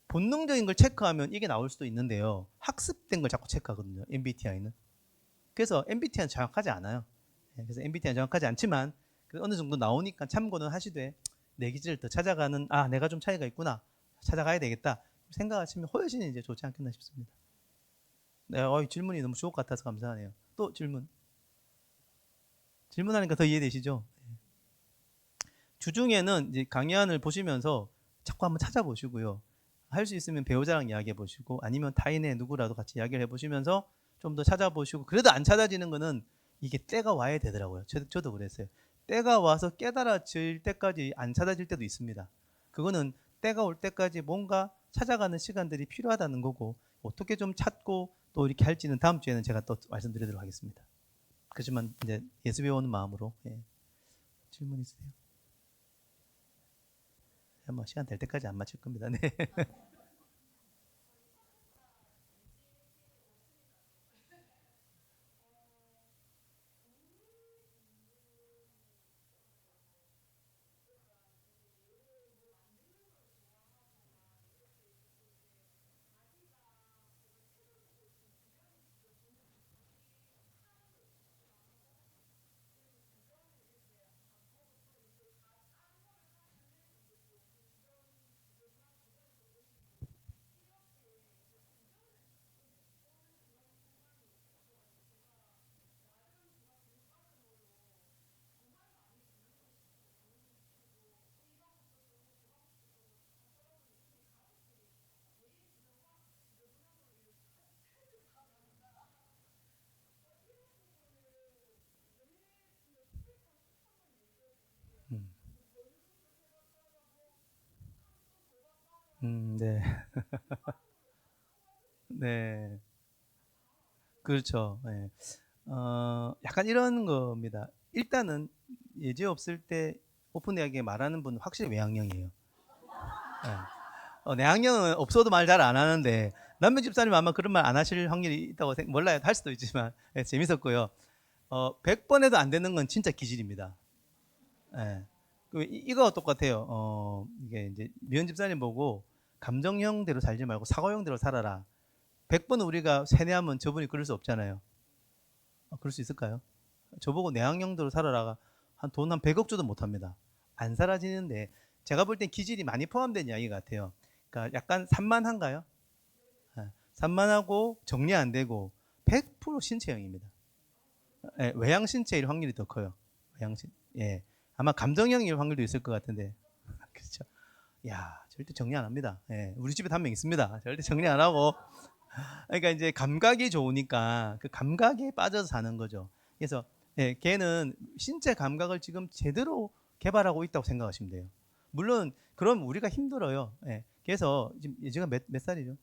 본능적인 걸 체크하면 이게 나올 수도 있는데요. 학습된 걸 자꾸 체크하거든요. MBTI는. 그래서 MBTI는 정확하지 않아요. 그래서 MBTI는 정확하지 않지만 어느 정도 나오니까 참고는 하시되 내 기질을 더 찾아가는 내가 좀 차이가 있구나. 찾아가야 되겠다. 생각하시면 훨씬 이제 좋지 않겠나 싶습니다. 네, 질문이 너무 주옥 같아서 감사하네요. 또 질문하니까 더 이해되시죠? 주중에는 이제 강의안을 보시면서 자꾸 한번 찾아보시고요. 할 수 있으면 배우자랑 이야기해 보시고 아니면 타인의 누구라도 같이 이야기를 해 보시면서 좀 더 찾아보시고 그래도 안 찾아지는 거는 이게 때가 와야 되더라고요. 저도 그랬어요. 때가 와서 깨달아질 때까지 안 찾아질 때도 있습니다. 그거는 때가 올 때까지 뭔가 찾아가는 시간들이 필요하다는 거고 어떻게 좀 찾고 또 이렇게 할지는 다음 주에는 제가 또 말씀드리도록 하겠습니다. 그렇지만 이제 예수 배우는 마음으로 질문 있으세요? 뭐 시간 될 때까지 안 마칠 겁니다. 네. 네. 네. 그렇죠. 예. 약간 이런 겁니다. 일단은 예지 없을 때 오픈하게 말하는 분은 확실히 외향형이에요. 예. 내향형은 없어도 말 잘 안 하는데 남편 집사님 아마 그런 말 안 하실 확률이 있다고 몰라요. 할 수도 있지만 예, 재밌었고요. 100번 해도 안 되는 건 진짜 기질입니다. 예. 이거 똑같아요. 이게 이제 미연 집사님 보고 감정형대로 살지 말고 사고형대로 살아라. 100번 우리가 세뇌하면 저분이 그럴 수 없잖아요. 그럴 수 있을까요? 저보고 내향형대로 살아라가 한 돈 한 100억 줘도 못합니다. 안 사라지는데 제가 볼 땐 기질이 많이 포함된 이야기 같아요. 그러니까 약간 산만한가요? 산만하고 정리 안 되고 100% 신체형입니다. 예, 외향 신체일 확률이 더 커요. 외향신. 예. 아마 감정형일 확률도 있을 것 같은데. 그렇죠. 야, 절대 정리 안 합니다. 예. 우리 집에 한 명 있습니다. 절대 정리 안 하고. 그러니까 이제 감각이 좋으니까 그 감각에 빠져서 사는 거죠. 그래서 예, 걔는 신체 감각을 지금 제대로 개발하고 있다고 생각하시면 돼요. 물론 그럼 우리가 힘들어요. 예. 그래서 지금 예지가 몇 살이죠?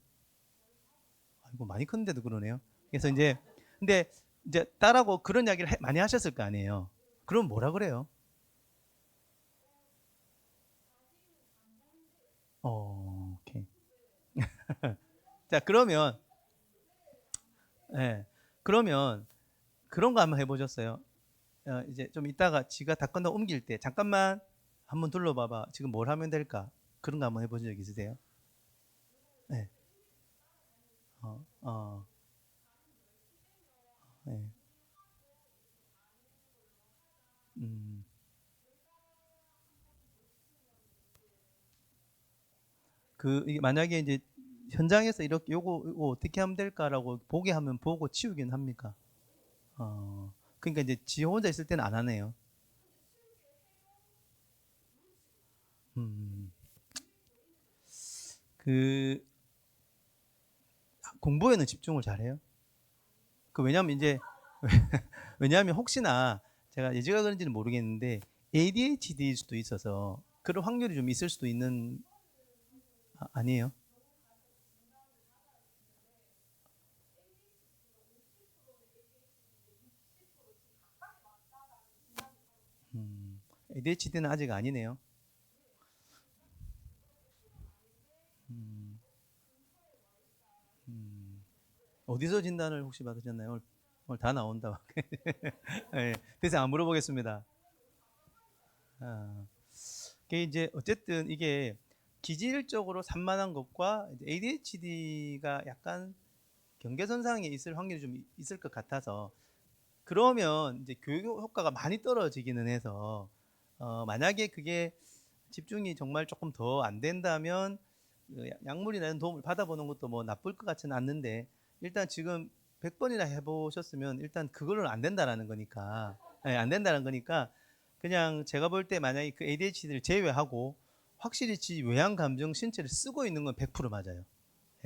아이고 많이 컸는데도 그러네요. 그래서 이제 근데 이제 딸하고 그런 이야기를 많이 하셨을 거 아니에요. 그럼 뭐라 그래요? 오케이. 자, 그러면 예. 그러면 그런 거 한번 해보셨어요? 이제 좀 이따가 지가 다 끝나 옮길 때 잠깐만 한번 둘러봐봐. 지금 뭘 하면 될까? 그런 거 한번 해보신 적 있으세요? 네. 어, 어, 네. 음, 이게 만약에 이제 현장에서 이렇게 요거 어떻게 하면 될까라고 보게 하면 보고 치우긴 합니까? 그러니까 이제 지 혼자 있을 때는 안 하네요. 음, 그 공부에는 집중을 잘해요. 왜냐면 이제 왜냐하면 혹시나 제가 예지가 그런지는 모르겠는데 ADHD일 수도 있어서 그런 확률이 좀 있을 수도 있는 아니에요? ADHD는 아직 아니네요. 음, 음. 어디서 진단을 혹시 받으셨나요? 오늘 다 나온다. 네, 대체 안 물어보겠습니다. 아, 이게 이제 어쨌든 이게 기질적으로 산만한 것과 ADHD가 약간 경계선상에 있을 확률이 좀 있을 것 같아서 그러면 이제 교육 효과가 많이 떨어지기는 해서 만약에 그게 집중이 정말 조금 더 안 된다면 약물이나 이런 도움을 받아보는 것도 뭐 나쁠 것 같지는 않는데 일단 지금 100번이나 해보셨으면 일단 그걸로는 안 된다라는 거니까 안 된다는 거니까 그냥 제가 볼 때 만약에 그 ADHD를 제외하고 확실히 지 외향 감정 신체를 쓰고 있는 건 100% 맞아요.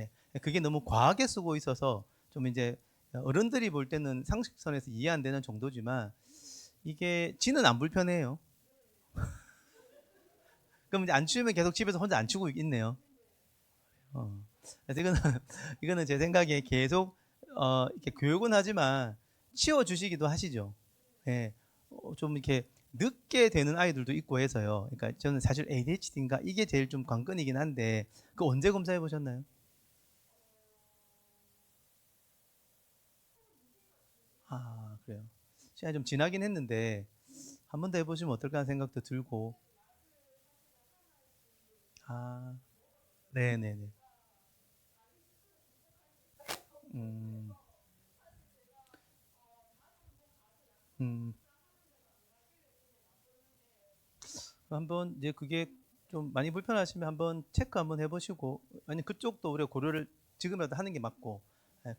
예. 그게 너무 과하게 쓰고 있어서 좀 이제 어른들이 볼 때는 상식선에서 이해 안 되는 정도지만 이게 지는 안 불편해요. 그럼 이제 안 치우면 계속 집에서 혼자 안 치우고 있네요. 어. 그래서 이거는 이거는 제 생각에 계속 이렇게 교육은 하지만 치워 주시기도 하시죠. 예. 좀 이렇게 늦게 되는 아이들도 있고 해서요. 그러니까 저는 사실 ADHD인가 이게 제일 좀 관건이긴 한데 그 언제 검사해 보셨나요? 아, 그래요. 시간이 좀 지나긴 했는데 한 번 더 해보시면 어떨까 하는 생각도 들고. 아, 네네네. 음, 음, 한번 이제 그게 좀 많이 불편하시면 한번 체크 한번 해보시고, 아니 그쪽도 우리가 고려를 지금이라도 하는 게 맞고,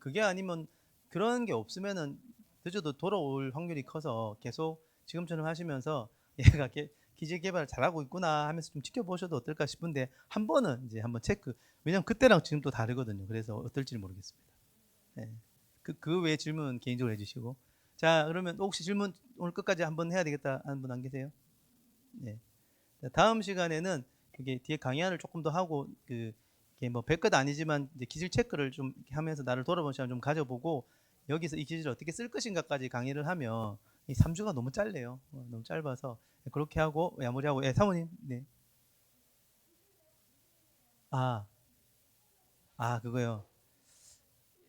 그게 아니면 그런 게 없으면은 늦어도 돌아올 확률이 커서 계속 지금처럼 하시면서 얘가 기질 개발을 잘하고 있구나 하면서 좀 지켜보셔도 어떨까 싶은데 한 번은 이제 한번 체크. 왜냐면 그때랑 지금 또 다르거든요. 그래서 어떨지는 모르겠습니다. 네. 그 외에 질문 개인적으로 해주시고. 자, 그러면 혹시 질문 오늘 끝까지 한번 해야 되겠다 하는 분 안 계세요? 네. 다음 시간에는 그게 뒤에 강의안을 조금 더 하고 이게 뭐 100것 아니지만 이제 기질 체크를 좀 하면서 나를 돌아보는 시간 좀 가져보고 여기서 이 기질을 어떻게 쓸 것인가까지 강의를 하면 이 3주가 너무 짧네요. 너무 짧아서 그렇게 하고 마무리하고. 예, 사모님. 네. 그거요.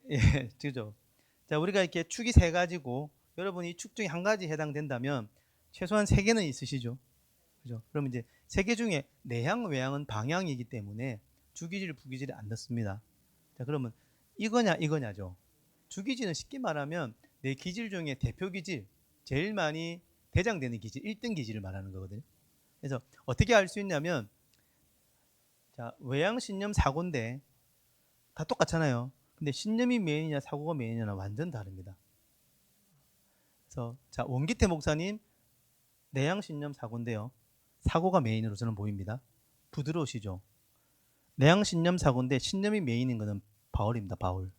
예, 그죠. 자, 우리가 이렇게 축이 3가지고 여러분이 축 중에 한 가지 해당된다면 최소한 3개는 있으시죠. 그죠? 그러면 이제 3개 중에 내향, 외향은 방향이기 때문에 주기질, 부기질이 안 넣습니다. 자, 그러면 이거냐, 이거냐죠. 주기질은 쉽게 말하면 내 기질 중에 대표 기질, 제일 많이 대장되는 기질, 1등 기질을 말하는 거거든요. 그래서 어떻게 알 수 있냐면, 자, 외향, 신념, 사고인데 다 똑같잖아요. 근데 신념이 메인이냐 사고가 메인이냐 완전 다릅니다. 그래서 자, 원기태 목사님 내향, 신념, 사고인데요. 사고가 메인으로 저는 보입니다. 부드러우시죠? 내향, 신념, 사고인데 신념이 메인인 거는 바울입니다. 바울.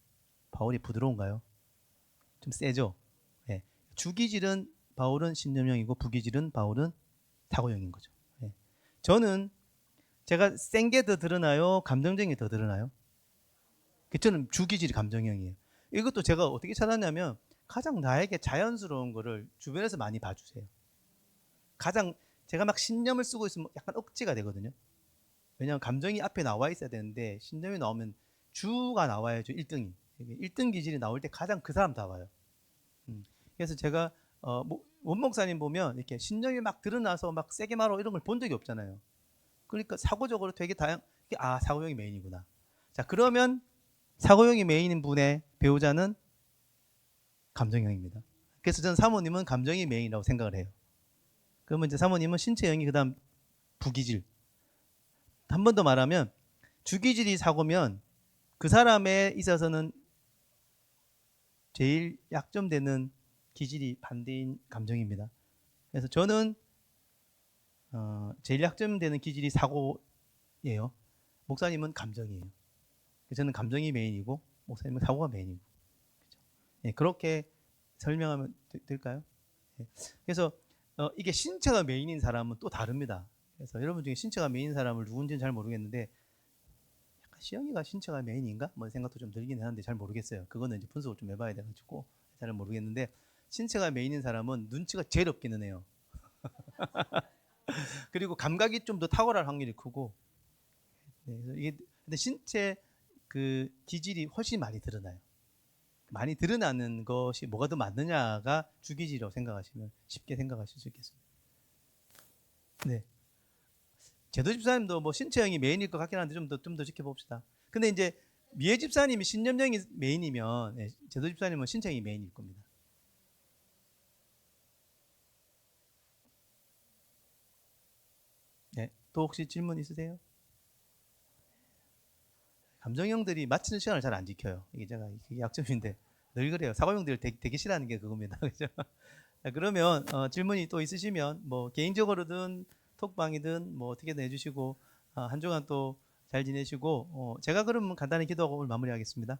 바울이 부드러운가요? 좀 세죠? 네. 주기질은 바울은 신념형이고 부기질은 바울은 사고형인 거죠. 네. 저는 제가 센 게 더 드러나요? 감정적인 게 더 드러나요? 저는 주기질이 감정형이에요. 이것도 제가 어떻게 찾았냐면 가장 나에게 자연스러운 거를 주변에서 많이 봐주세요. 가장 제가 막 신념을 쓰고 있으면 약간 억지가 되거든요. 왜냐하면 감정이 앞에 나와 있어야 되는데 신념이 나오면 주가 나와야죠. 1등이. 1등 기질이 나올 때 가장 그 사람 다 와요. 그래서 제가 원 목사님 보면 이렇게 신념이 막 드러나서 막 세게 말하고 이런 걸 본 적이 없잖아요. 그러니까 사고적으로 되게 사고형이 메인이구나. 자, 그러면 사고형이 메인인 분의 배우자는 감정형입니다. 그래서 저는 사모님은 감정이 메인이라고 생각을 해요. 그러면 이제 사모님은 신체형이 그다음 부기질. 한 번 더 말하면 주기질이 사고면 그 사람에 있어서는 제일 약점되는 기질이 반대인 감정입니다. 그래서 저는 제일 약점되는 기질이 사고예요. 목사님은 감정이에요. 저는 감정이 메인이고 목사님은 사고가 메인이고. 그렇죠? 네, 그렇게 설명하면 될까요? 네. 그래서 이게 신체가 메인인 사람은 또 다릅니다. 그래서 여러분 중에 신체가 메인인 사람을 누군지는 잘 모르겠는데 약간 시영이가 신체가 메인인가? 뭐 생각도 좀 들긴 하는데 잘 모르겠어요. 그거는 이제 분석을 좀 해봐야 돼가지고 잘 모르겠는데 신체가 메인인 사람은 눈치가 제일 없기는 해요. 그리고 감각이 좀 더 탁월할 확률이 크고. 네, 그래서 이게 근데 신체 그 기질이 훨씬 많이 드러나요. 많이 드러나는 것이 뭐가 더 맞느냐가 주기질이라고 생각하시면 쉽게 생각하실 수 있겠습니다. 네. 제도 집사님도 뭐 신체형이 메인일 것 같긴 한데 좀 더 지켜봅시다. 근데 이제 미애 집사님이 신념형이 메인이면 제도 집사님은 신체형이 메인일 겁니다. 네. 또 혹시 질문 있으세요? 감정형들이 맞추는 시간을 잘 안 지켜요. 이게 약점인데 늘 그래요. 사고형들 되게 싫어하는 게 그겁니다. 그죠? 그러면 질문이 또 있으시면 뭐 개인적으로든 톡방이든 뭐 어떻게든 해주시고 한 주간 또 잘 지내시고 제가 그러면 간단히 기도하고 오늘 마무리하겠습니다.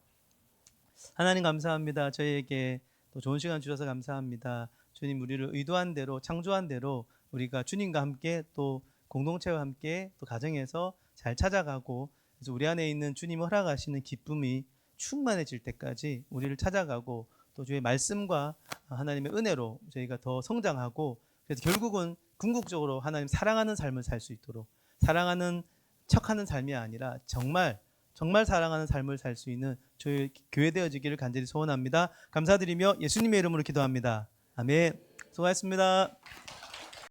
하나님 감사합니다. 저희에게 또 좋은 시간 주셔서 감사합니다. 주님 우리를 의도한 대로 창조한 대로 우리가 주님과 함께 또 공동체와 함께 또 가정에서 잘 찾아가고 그래서 우리 안에 있는 주님 허락하시는 기쁨이 충만해질 때까지 우리를 찾아가고 또 주의 말씀과 하나님의 은혜로 저희가 더 성장하고 그래서 결국은 궁극적으로 하나님 사랑하는 삶을 살 수 있도록 사랑하는 척하는 삶이 아니라 정말 사랑하는 삶을 살 수 있는 저희 교회 되어지기를 간절히 소원합니다. 감사드리며 예수님의 이름으로 기도합니다. 아멘. 수고하셨습니다.